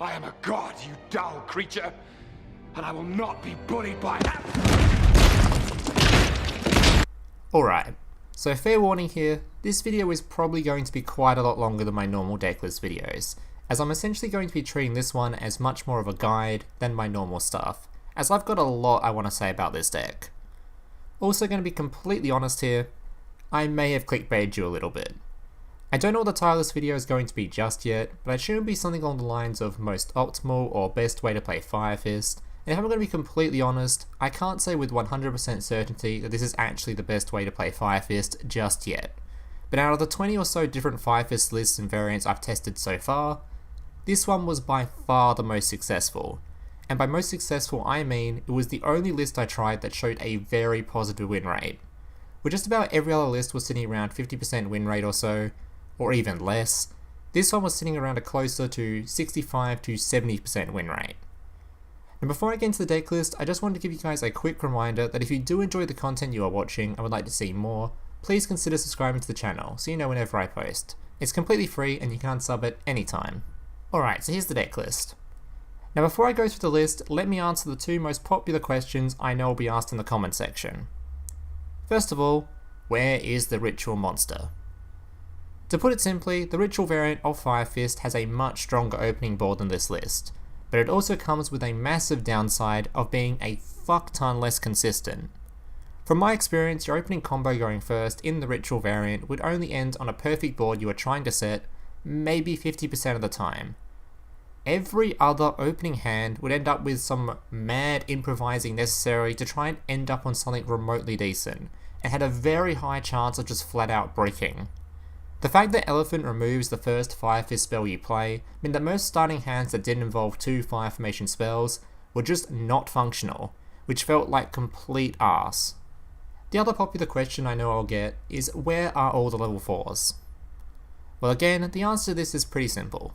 I am a god, you dull creature, and I will not be bullied by that. Alright, so fair warning here, this video is probably going to be quite a lot longer than my normal decklist videos, as I'm essentially going to be treating this one as much more of a guide than my normal stuff, as I've got a lot I want to say about this deck. Also going to be completely honest here, I may have clickbaited you a little bit. I don't know what the title of this video is going to be just yet, but it shouldn't be something along the lines of most optimal or best way to play Fire Fist, and if I'm going to be completely honest, I can't say with 100% certainty that this is actually the best way to play Fire Fist just yet. But out of the 20 or so different Fire Fist lists and variants I've tested so far, this one was by far the most successful. And by most successful I mean, it was the only list I tried that showed a very positive win rate. Where just about every other list was sitting around 50% win rate or so, or even less, this one was sitting around a closer to 65 to 70% win rate. And before I get into the deck list, I just wanted to give you guys a quick reminder that if you do enjoy the content you are watching and would like to see more, please consider subscribing to the channel so you know whenever I post. It's completely free and you can unsub it anytime. Alright, so here's the deck list. Now before I go through the list, let me answer the two most popular questions I know will be asked in the comment section. First of all, where is the Ritual monster? To put it simply, the Ritual variant of Fire Fist has a much stronger opening board than this list, but it also comes with a massive downside of being a fuck ton less consistent. From my experience, your opening combo going first in the Ritual variant would only end on a perfect board you were trying to set, maybe 50% of the time. Every other opening hand would end up with some mad improvising necessary to try and end up on something remotely decent, and had a very high chance of just flat out breaking. The fact that Elephant removes the first Fire Fist spell you play meant that most starting hands that didn't involve two Fire Formation spells were just not functional, which felt like complete arse. The other popular question I know I'll get is, where are all the level 4s? Well again, the answer to this is pretty simple.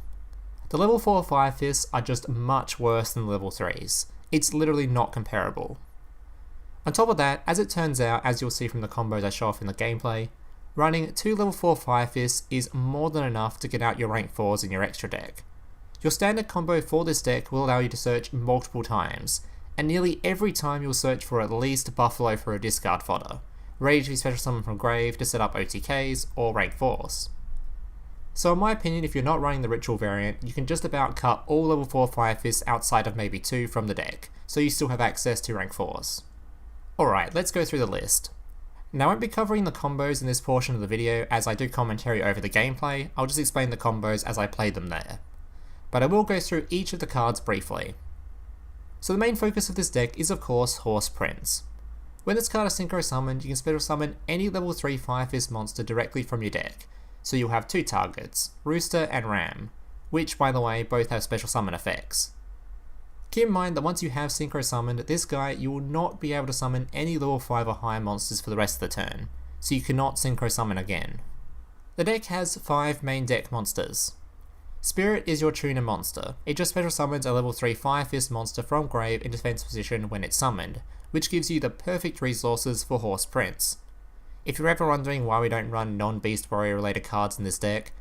The level 4 Fire Fists are just much worse than the level 3s. It's literally not comparable. On top of that, as it turns out, as you'll see from the combos I show off in the gameplay, running 2 level 4 Fire Fists is more than enough to get out your rank 4s in your extra deck. Your standard combo for this deck will allow you to search multiple times, and nearly every time you'll search for at least Buffalo for a discard fodder, ready to be special summoned from grave to set up OTKs or rank 4s. So in my opinion, if you're not running the Ritual variant, you can just about cut all level 4 Fire Fists outside of maybe 2 from the deck, so you still have access to rank 4s. Alright, let's go through the list. Now I won't be covering the combos in this portion of the video as I do commentary over the gameplay, I'll just explain the combos as I play them there. But I will go through each of the cards briefly. So the main focus of this deck is of course Horse Prince. When this card is synchro summoned, you can special summon any level 3 Fire Fist monster directly from your deck, so you'll have two targets, Rooster and Ram, which by the way both have special summon effects. Keep in mind that once you have synchro summoned this guy, you will not be able to summon any level 5 or higher monsters for the rest of the turn, so you cannot synchro summon again. The deck has 5 main deck monsters. Spirit is your tuner monster. It just special summons a level 3 Fire Fist monster from grave in defense position when it's summoned, which gives you the perfect resources for Horse Prince. If you're ever wondering why we don't run non-Beast Warrior related cards in this deck,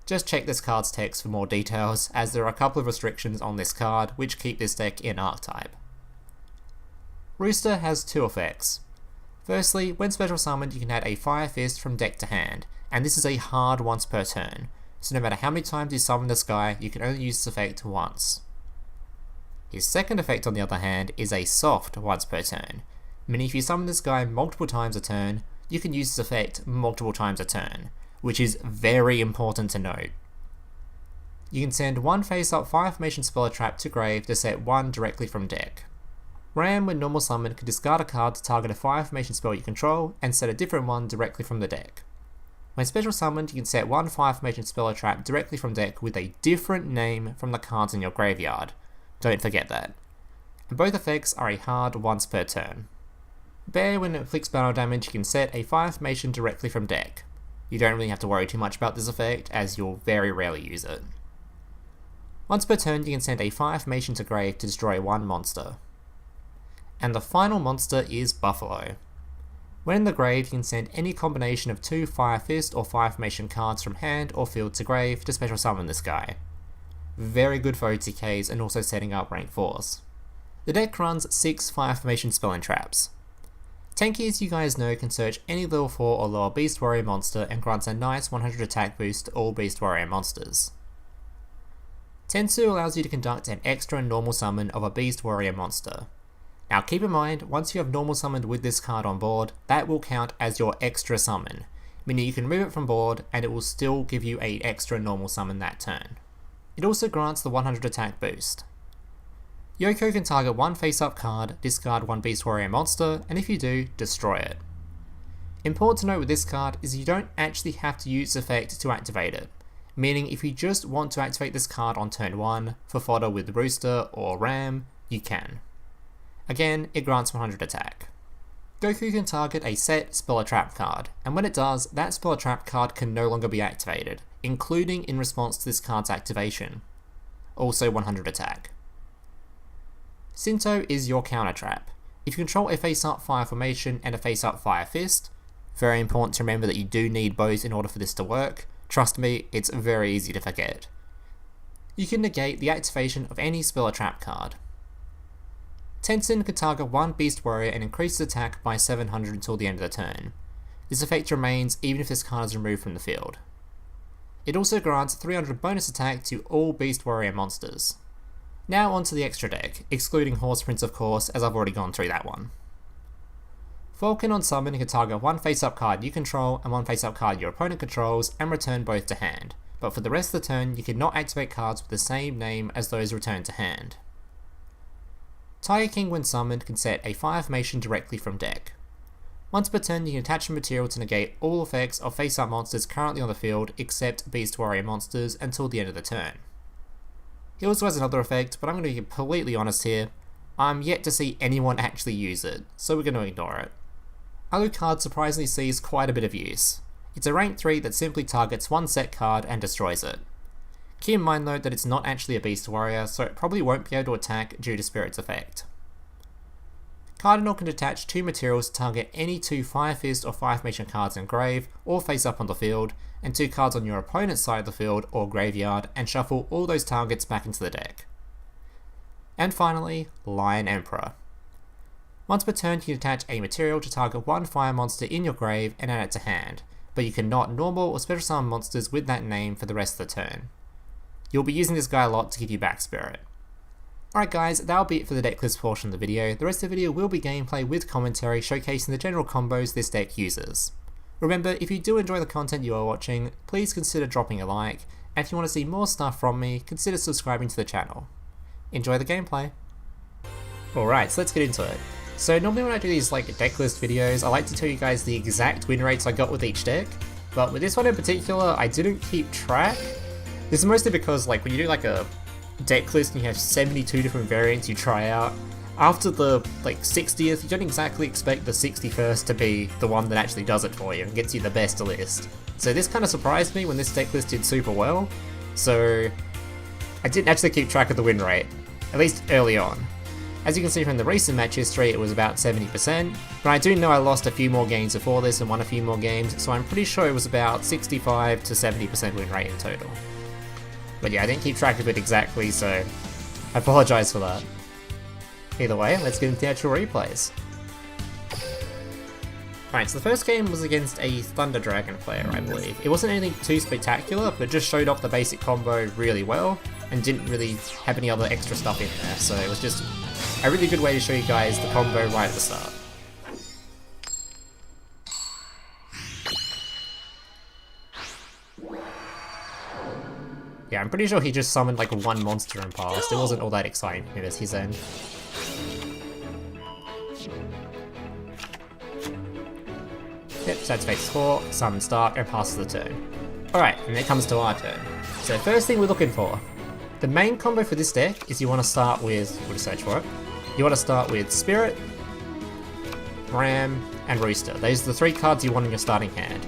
just check this card's text for more details, as there are a couple of restrictions on this card which keep this deck in Archetype. Rooster has 2 effects. Firstly, when special summoned you can add a Fire Fist from deck to hand, and this is a hard once per turn, so no matter how many times you summon this guy, you can only use this effect once. His second effect on the other hand is a soft once per turn, meaning if you summon this guy multiple times a turn, you can use this effect multiple times a turn, which is very important to note. You can send one face-up Fire Formation Speller Trap to grave to set one directly from deck. Ram, when normal summoned, can discard a card to target a Fire Formation spell you control and set a different one directly from the deck. When special summoned, you can set one Fire Formation Speller Trap directly from deck with a different name from the cards in your graveyard. Don't forget that. And both effects are a hard once per turn. Bear, when it inflicts battle damage, you can set a Fire Formation directly from deck. You don't really have to worry too much about this effect, as you'll very rarely use it. Once per turn you can send a Fire Formation to grave to destroy one monster. And the final monster is Buffalo. When in the grave you can send any combination of 2 Fire Fist or Fire Formation cards from hand or field to grave to special summon this guy. very good for OTKs and also setting up rank 4s. The deck runs 6 fire formation spell and traps. Tenki, as you guys know, can search any level 4 or lower Beast Warrior monster and grants a nice 100 attack boost to all Beast Warrior monsters. Tensu allows you to conduct an extra normal summon of a Beast Warrior monster. Now keep in mind, once you have normal summoned with this card on board, that will count as your extra summon, meaning you can remove it from board and it will still give you an extra normal summon that turn. It also grants the 100 attack boost. Yoko can target one face-up card, discard one Beast Warrior monster, and if you do, destroy it. Important to note with this card is you don't actually have to use effect to activate it, meaning if you just want to activate this card on turn 1 for fodder with Rooster or Ram, you can. Again, it grants 100 attack. Gyokkou can target a set spell or trap card, and when it does, that spell or trap card can no longer be activated, including in response to this card's activation. Also 100 attack. Sinto is your counter trap. If you control a face-up fire formation and a face-up fire fist, very important to remember that you do need both in order for this to work. Trust me, it's very easy to forget. You can negate the activation of any spell or trap card. Tensen can target one Beast Warrior and increase its attack by 700 until the end of the turn. This effect remains even if this card is removed from the field. It also grants 300 bonus attack to all Beast Warrior monsters. Now onto the extra deck, excluding Horse Prince of course, as I've already gone through that one. Vulcan on summon can target one face-up card you control and one face-up card your opponent controls and return both to hand, but for the rest of the turn you cannot activate cards with the same name as those returned to hand. Tiger King when summoned can set a fire formation directly from deck. Once per turn you can attach a material to negate all effects of face-up monsters currently on the field except Beast Warrior monsters until the end of the turn. He also has another effect, but I'm going to be completely honest here, I'm yet to see anyone actually use it, so we're going to ignore it. Alucard surprisingly sees quite a bit of use. It's a rank 3 that simply targets one set card and destroys it. Keep in mind though that it's not actually a Beast Warrior, so it probably won't be able to attack due to Spirit's effect. Cardinal can attach 2 materials to target any 2 Fire Fist or Fire Formation cards in grave or face up on the field, and 2 cards on your opponent's side of the field or graveyard, and shuffle all those targets back into the deck. And finally, Lion Emperor. Once per turn you can attach a material to target one fire monster in your grave and add it to hand, but you cannot normal or special summon monsters with that name for the rest of the turn. You'll be using this guy a lot to give you back Spirit. Alright guys, that'll be it for the decklist portion of the video. The rest of the video will be gameplay with commentary showcasing the general combos this deck uses. Remember, if you do enjoy the content you are watching, please consider dropping a like, and if you want to see more stuff from me, consider subscribing to the channel. Enjoy the gameplay! Alright, so let's get into it. So normally when I do these decklist videos, I like to tell you guys the exact win rates I got with each deck, but with this one in particular, I didn't keep track. This is mostly because when you do a deck list and you have 72 different variants you try out, after the 60th, you don't exactly expect the 61st to be the one that actually does it for you and gets you the best list. So this kind of surprised me when this deck list did super well, so I didn't actually keep track of the win rate, at least early on. As you can see from the recent match history, it was about 70%, but I do know I lost a few more games before this and won a few more games, so I'm pretty sure it was about 65 to 70% win rate in total. But yeah, I didn't keep track of it exactly, so I apologise for that. Either way, let's get into the actual replays. Alright, so the first game was against a Thunder Dragon player, I believe. It wasn't anything too spectacular, but just showed off the basic combo really well, and didn't really have any other extra stuff in there, so it was just a really good way to show you guys the combo right at the start. Yeah, I'm pretty sure he just summoned one monster and passed. It wasn't all that exciting at his end. Yep, so that's phase 4, summon start, and passes the turn. Alright, and then it comes to our turn. So first thing we're looking for. The main combo for this deck is you want to start with, we'll just search for it, you want to start with Spirit, Ram, and Rooster. Those are the 3 cards you want in your starting hand.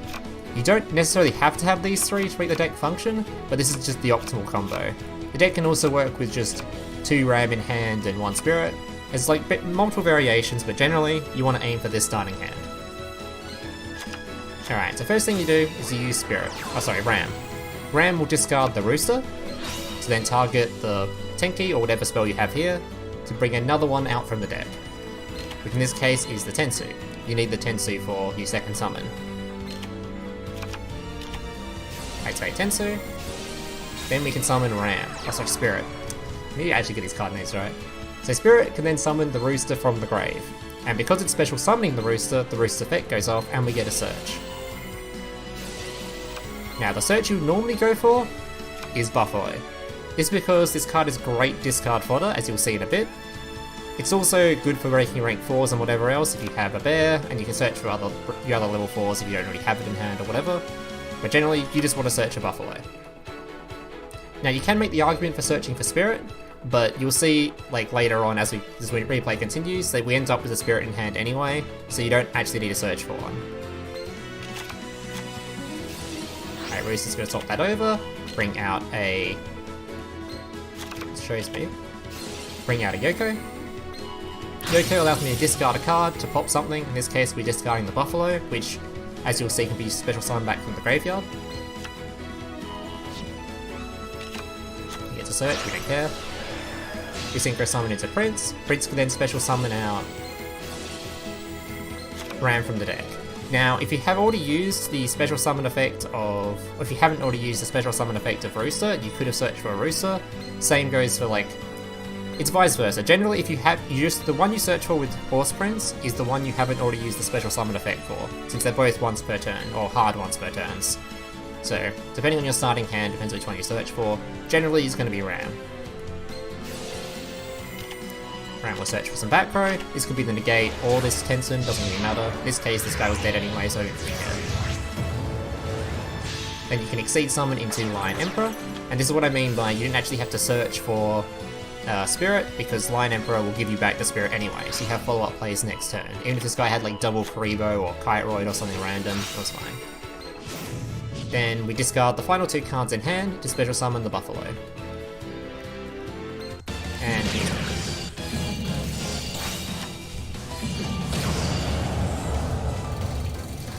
You don't necessarily have to have these 3 to make the deck function, but this is just the optimal combo. The deck can also work with just 2 Ram in hand and 1 Spirit. There's multiple variations, but generally you want to aim for this starting hand. Alright, so first thing you do is you use Ram. Ram will discard the Rooster, to then target the Tenki or whatever spell you have here to bring another one out from the deck, which in this case is the Tensu. You need the Tensu for your second summon. Activate Tensu, then we can summon Ram, Spirit. I need to actually get these card names right. So Spirit can then summon the Rooster from the grave, and because it's special summoning the Rooster effect goes off and we get a search. Now the search you normally go for is Buffalo. This is because this card is great discard fodder, as you'll see in a bit. It's also good for making rank 4s and whatever else if you have a bear, and you can search for your other level 4s if you don't already have it in hand or whatever. But generally, you just want to search a Buffalo. Now you can make the argument for searching for Spirit, but you'll see like later on as the replay continues that we end up with a Spirit in hand anyway, so you don't actually need to search for one. Alright, Rooster's going to swap that over, bring out a... shows me. Bring out a Yoko. Yoko allows me to discard a card to pop something, in this case we're discarding the Buffalo, which as you'll see can be special summoned back from the graveyard. You get to search, we don't care. We synchro summon into Prince. Prince can then special summon out Ram from the deck. Now, if you have already used the special summon effect of, or if you haven't already used the special summon effect of Rooster, you could have searched for a Rooster. Same goes for like, it's vice versa. Generally, if you have, the one you search for with Horse Prince is the one you haven't already used the special summon effect for, since they're both once per turn, or hard once per turns. So, depending on your starting hand, depends which one you search for, generally it's going to be Ram. Ram will search for some back row. This could be the negate or this Tensen, doesn't really matter. In this case, this guy was dead anyway, so I don't really care. Then you can exceed summon into Lion Emperor, and this is what I mean by you didn't actually have to search for Spirit, because Lion Emperor will give you back the Spirit anyway, so you have follow-up plays next turn. Even if this guy had like double Karibo or Kiteroid or something random, it was fine. Then we discard the final 2 cards in hand to special summon the Buffalo. And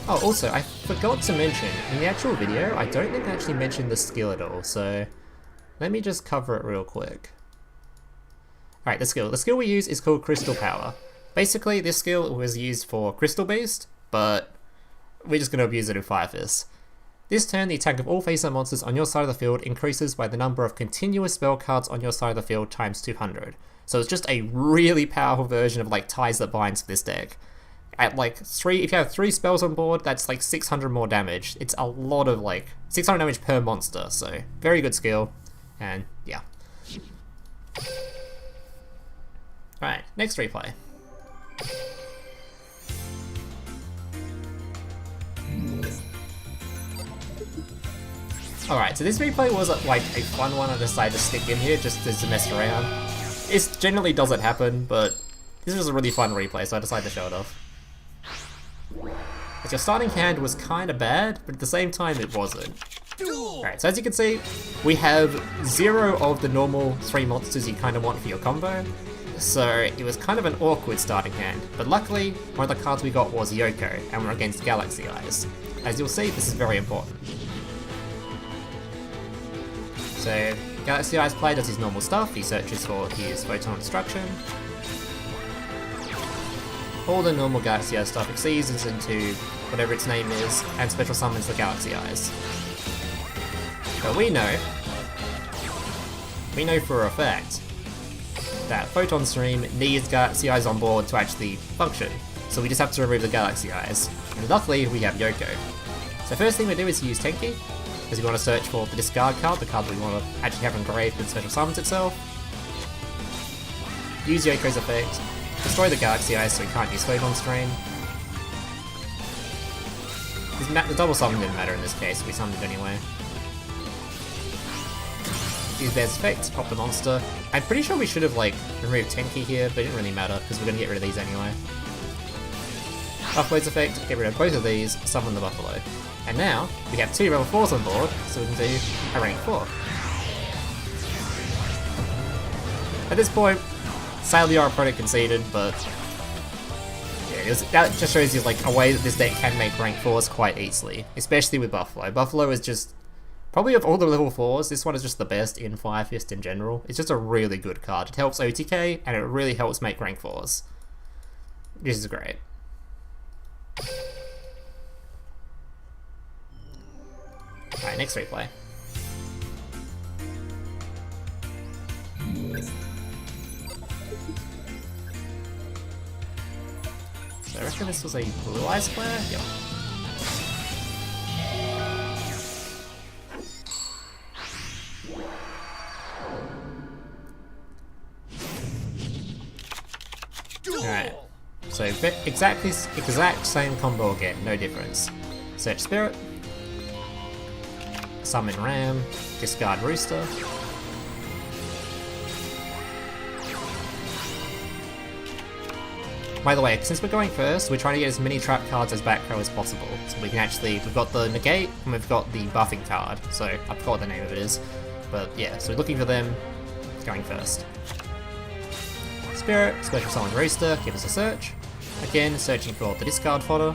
oh, also, I forgot to mention, in the actual video, I don't think I actually mentioned the skill at all, so let me just cover it real quick. Alright, the skill. The skill we use is called Crystal Power. Basically, this skill was used for Crystal Beast, but we're just going to abuse it in Fire Fist. This turn, the attack of all face-up monsters on your side of the field increases by the number of continuous spell cards on your side of the field times 200. So it's just a really powerful version of like Ties That Binds for this deck. At like 3, if you have 3 spells on board, that's like 600 more damage. It's a lot of like 600 damage per monster, so very good skill. And yeah. Alright, next replay. Alright, so this replay was like a fun one I decided to stick in here just to mess around. It generally doesn't happen, but this was a really fun replay, so I decided to show it off. As your starting hand was kinda bad, but at the same time it wasn't. Alright, so as you can see, we have 0 of the normal 3 monsters you kinda want for your combo, so it was kind of an awkward starting hand, but luckily, one of the cards we got was Yoko, and we're against Galaxy Eyes. As you'll see, this is very important. So, Galaxy Eyes player does his normal stuff, he searches for his Photon Destruction. All the normal Galaxy Eyes stuff exceeds into whatever its name is, and special summons the Galaxy Eyes. But we know for a fact that Photon Stream needs Galaxy Eyes on board to actually function, so we just have to remove the Galaxy Eyes. And luckily, we have Yoko. So first thing we do is use Tenki, because we want to search for the discard card, the card that we want to actually have engraved with special summons itself. Use Yoko's effect, destroy the Galaxy Eyes so we can't use Photon Stream. The double summon didn't matter in this case, we summoned it anyway. Use Bear's effect, pop the monster. I'm pretty sure we should have like removed Tenki here, but it didn't really matter because we're going to get rid of these anyway. Buffalo's effect, get rid of both of these, summon the Buffalo. And now, we have 2 level 4s on board, so we can do a rank 4. At this point, sadly our opponent conceded, but yeah, that just shows you like a way that this deck can make rank 4s quite easily, especially with Buffalo. Buffalo is just Probably of all the level 4s, this one is just the best in Fire Fist in general. It's just a really good card. It helps OTK, and it really helps make rank 4s. This is great. Alright, next replay. So I reckon this was a Blue Eyes player? Yep. Alright, so exact same combo again, no difference. Search Spirit, summon Ram, discard Rooster. By the way, since we're going first, we're trying to get as many trap cards as back row as possible. So we can actually, we've got the negate and we've got the buffing card. So I forgot what the name of it is. But yeah, so we're looking for them, going first. Spirit, special summon Rooster, give us a search. Again, searching for the discard fodder.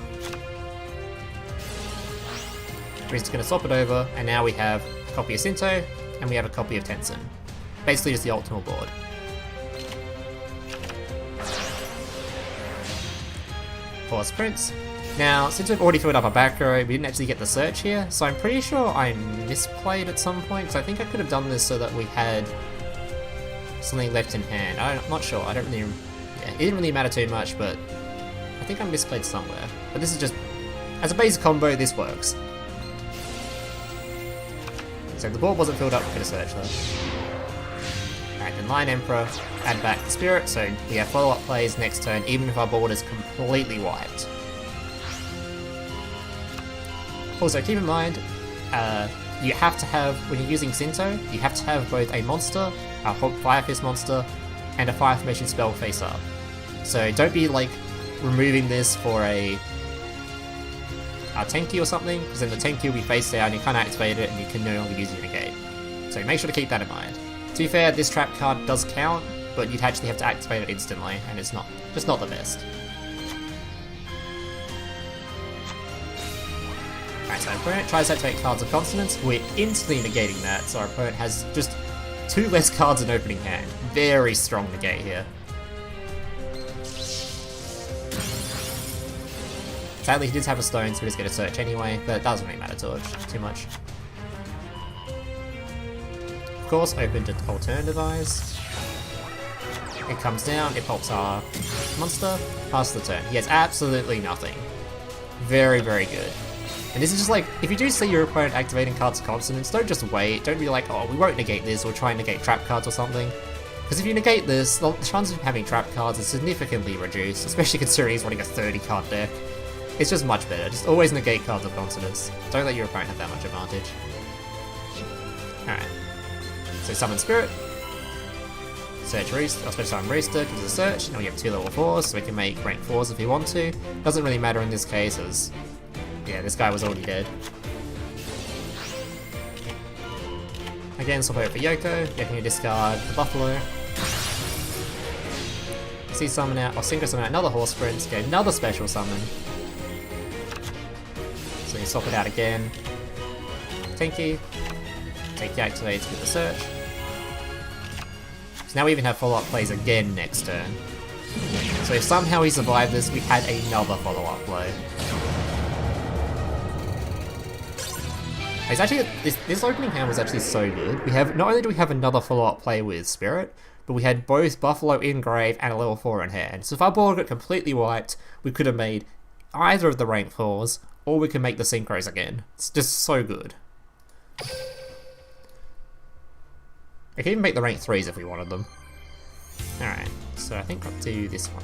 Rooster's going to swap it over, and now we have a copy of Sinto, and we have a copy of Tensen. Basically just the optimal board. Force Prince. Now, since we've already filled up our back row, we didn't actually get the search here, so I'm pretty sure I misplayed at some point, because I think I could have done this so that we had something left in hand. I'm not sure, I don't really... Yeah, it didn't really matter too much, but I think I misplayed somewhere. But this is just... As a basic combo, this works. So if the board wasn't filled up, we could have searched though. Alright, then Lion Emperor, add back the Spirit, so we have follow-up plays next turn, even if our board is completely wiped. Also, keep in mind, you have to have, when you're using Sinto, you have to have both a monster, a Fire Fist monster, and a Fire Formation spell face up. So don't be like removing this for a Tenki or something, because then the Tenki will be face down, you can't activate it, and you can no longer use it in a game. So make sure to keep that in mind. To be fair, this trap card does count, but you'd actually have to activate it instantly, and it's just not the best. Alright, so our opponent tries to activate cards of consonants, we're instantly negating that, so our opponent has just 2 less cards in opening hand. Very strong negate here. Sadly, he did have a stone, so we just get a search anyway, but it doesn't really matter too much. Of course, open to Alternative Eyes. It comes down, it pops our monster, pass the turn. He has absolutely nothing. Very, very good. And this is just like, if you do see your opponent activating cards of consonants, don't just wait, don't be like, oh, we won't negate this, or try and negate trap cards or something. Because if you negate this, the chance of having trap cards is significantly reduced, especially considering he's running a 30 card deck. It's just much better, just always negate cards of consonants. Don't let your opponent have that much advantage. Alright. So summon Spirit, search Rooster, or special summon Rooster, gives us a search, and we have 2 level 4s, so we can make rank 4s if we want to. Doesn't really matter in this case, as, yeah, this guy was already dead. Again, swap over for Yoko, Yoko discard the Buffalo. See summon out, or synchro summon out another Horse Prince, get another special summon. So you swap it out again. Tenki activates with the search. So now we even have follow-up plays again next turn. So if somehow he survived this, we had another follow-up play. It's actually, this opening hand was actually so good. We have, not only do we have another follow-up play with Spirit, but we had both Buffalo in grave and a level 4 in hand. So if our board got completely wiped, we could have made either of the rank 4s, or we can make the synchros again. It's just so good. We can even make the rank 3s if we wanted them. Alright, so I think I'll do this one.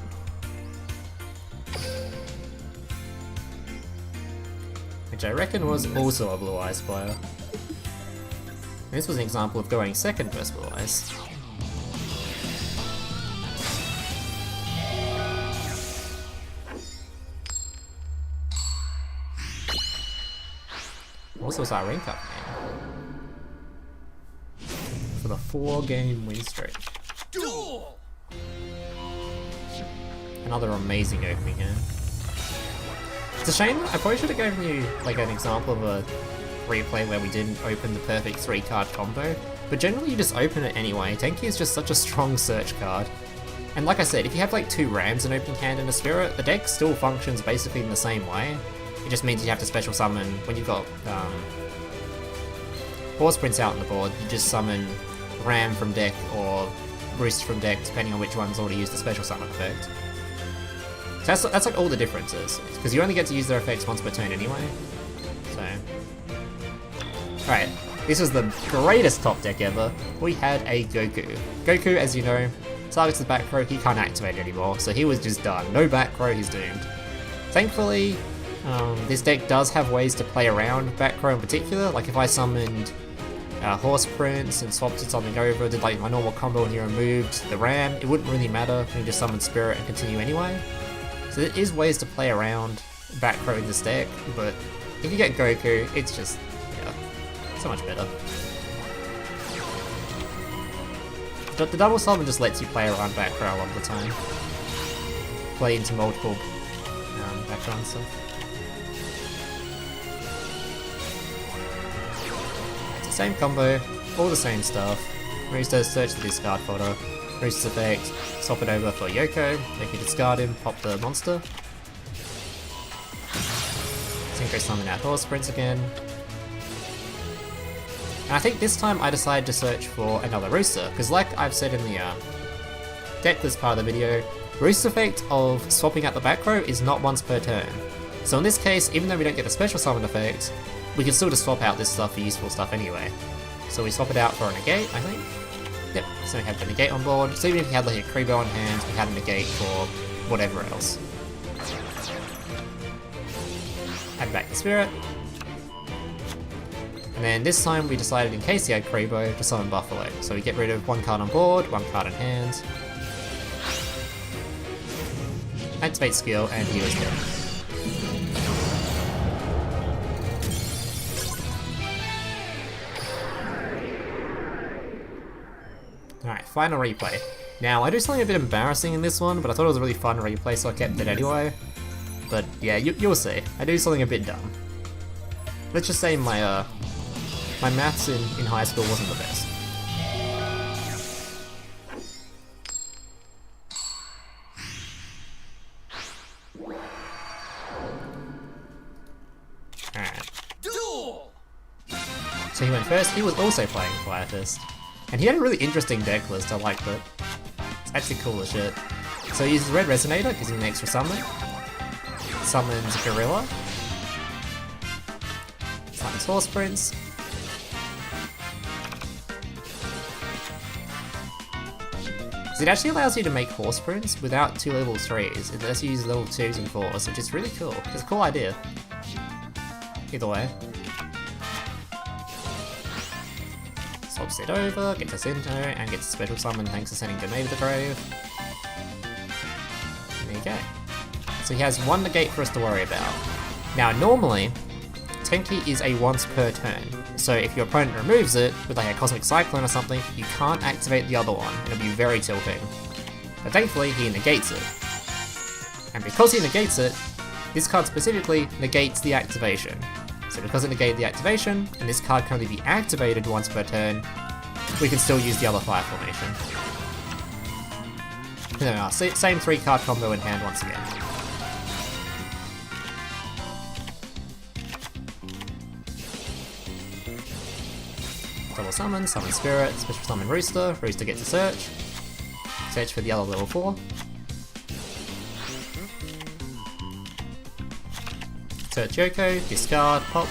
Which I reckon was also a Blue Eyes player. And this was an example of going second versus Blue Eyes. Also was our rank up game. For the 4-game win streak. Duel! Another amazing opening hand. It's a shame, I probably should have given you like an example of a replay where we didn't open the perfect 3-card combo, but generally you just open it anyway. Tenki is just such a strong search card. And like I said, if you have like 2 Rams, an opening hand and a Spirit, the deck still functions basically in the same way. It just means you have to special summon when you've got Horse Prince out on the board, you just summon Ram from deck or Rooster from deck, depending on which one's already used the special summon effect. So that's like all the differences, because you only get to use their effects once per turn anyway. So, alright, this was the greatest top deck ever. We had a Gyokkou. Gyokkou, as you know, targets the back row, he can't activate anymore, so he was just done. No back row, he's doomed. Thankfully, this deck does have ways to play around back row in particular. Like if I summoned Horse Prince and swapped something over, did like my normal combo and he removed the Ram, it wouldn't really matter. You can just summon Spirit and continue anyway. So there is ways to play around back row in this deck, but if you get Gyokkou, it's just, yeah, so much better. The double summon just lets you play around back row a lot of the time. Play into multiple background stuff. It's the same combo, all the same stuff. Rooster, search the discard folder. Rooster's effect, swap it over for Yoko, make you discard him, pop the monster. Synchro summon out Horse Prince again. And I think this time I decided to search for another Rooster, because like I've said in the Decklist part of the video, Rooster's effect of swapping out the back row is not once per turn. So in this case, even though we don't get the special summon effect, we can still just swap out this stuff for useful stuff anyway. So we swap it out for a negate, I think. Yep, so we have the negate on board, so even if we had like a Kribo on hand, we had a negate for whatever else. Add back the Spirit. And then this time we decided, in case he had Kribo, to summon Buffalo. So we get rid of 1 card on board, 1 card in hand. Activate skill, and he was dead. Alright, final replay. Now, I do something a bit embarrassing in this one, but I thought it was a really fun replay, so I kept it anyway. But yeah, you'll see. I do something a bit dumb. Let's just say my my maths in high school wasn't the best. Alright. Duel! So he went first, he was also playing Fire Fist. And he had a really interesting deck list, I liked it. It's actually cool as shit. So he uses Red Resonator, gives him an extra summon. Summons Gorilla. Summons Horse Prince. So it actually allows you to make Horse Prince without 2 level 3s. It lets you use level 2s and 4s, which is really cool. It's a cool idea. Either way. Swaps it over, gets a Sinto, and gets a special summon thanks to sending Domain to the grave. And there you go. So he has 1 negate for us to worry about. Now normally, Tenki is a once per turn, so if your opponent removes it, with like a Cosmic Cyclone or something, you can't activate the other one, and it'll be very tilting. But thankfully, he negates it. And because he negates it, this card specifically negates the activation. So because it negated the activation, and this card can only be activated once per turn, we can still use the other fire formation. No, same 3-card combo in hand once again. Double summon, summon Spirit, special summon Rooster, Rooster gets a search. Search for the other level 4. Search Yoko, discard, pop.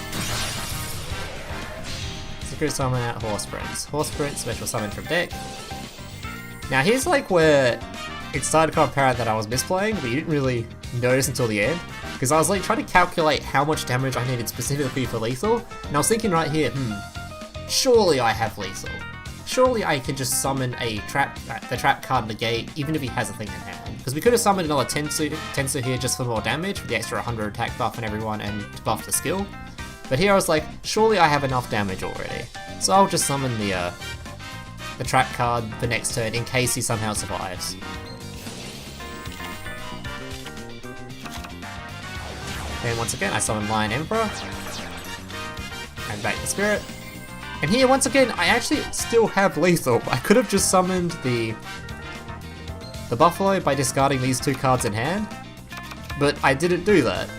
Secret summon out Horse Prince. Horse Prince, special summon from deck. Now here's like where it started to become apparent that I was misplaying, but you didn't really notice until the end. Because I was like trying to calculate how much damage I needed specifically for lethal, and I was thinking right here, surely I have lethal. Surely I can just summon a the trap card negate, even if he has a thing in hand. Because we could have summoned another Tensu here just for more damage, with the extra 100 attack buff on everyone and to buff the skill. But here I was like, surely I have enough damage already. So I'll just summon the trap card the next turn in case he somehow survives. Then once again I summon Lion Emperor. And bring back the spirit. And here, once again, I actually still have lethal. I could have just summoned the buffalo by discarding these 2 cards in hand, but I didn't do that.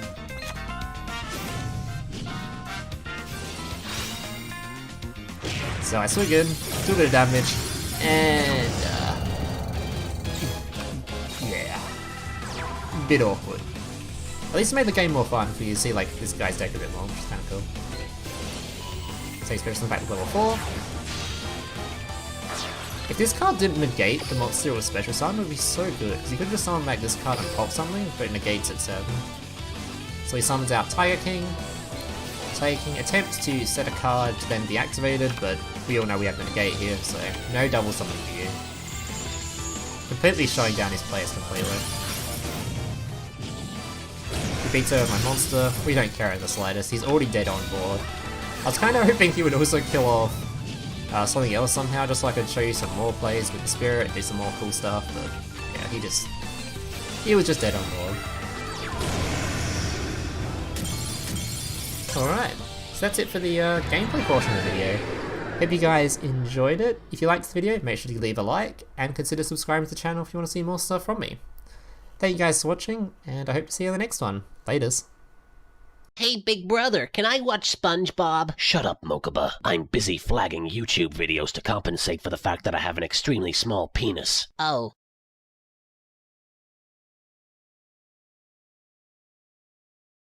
So I swing in, do a bit of damage, and yeah, bit awkward. At least it made the game more fun for you to see like this guy's deck a bit more, which is kind of cool. So Spirit Summon back to level 4. If this card didn't negate the monster with Special Summon, it would be so good, because you could just summon back this card and pop something, but it negates it 7. So he summons out Tiger King. Tiger King attempts to set a card to then be activated, but we all know we have the negate here, so no double summon for you. Completely shutting down his players completely. He beats over my monster, we don't care in the slightest, he's already dead on board. I was kind of hoping he would also kill off something else somehow, just so I could show you some more plays with the spirit, do some more cool stuff, but yeah, he was just dead on board. Alright, so that's it for the gameplay portion of the video. Hope you guys enjoyed it. If you liked the video, make sure to leave a like, and consider subscribing to the channel if you want to see more stuff from me. Thank you guys for watching, and I hope to see you in the next one. Laters. Hey, big brother, can I watch SpongeBob? Shut up, Mokuba. I'm busy flagging YouTube videos to compensate for the fact that I have an extremely small penis. Oh.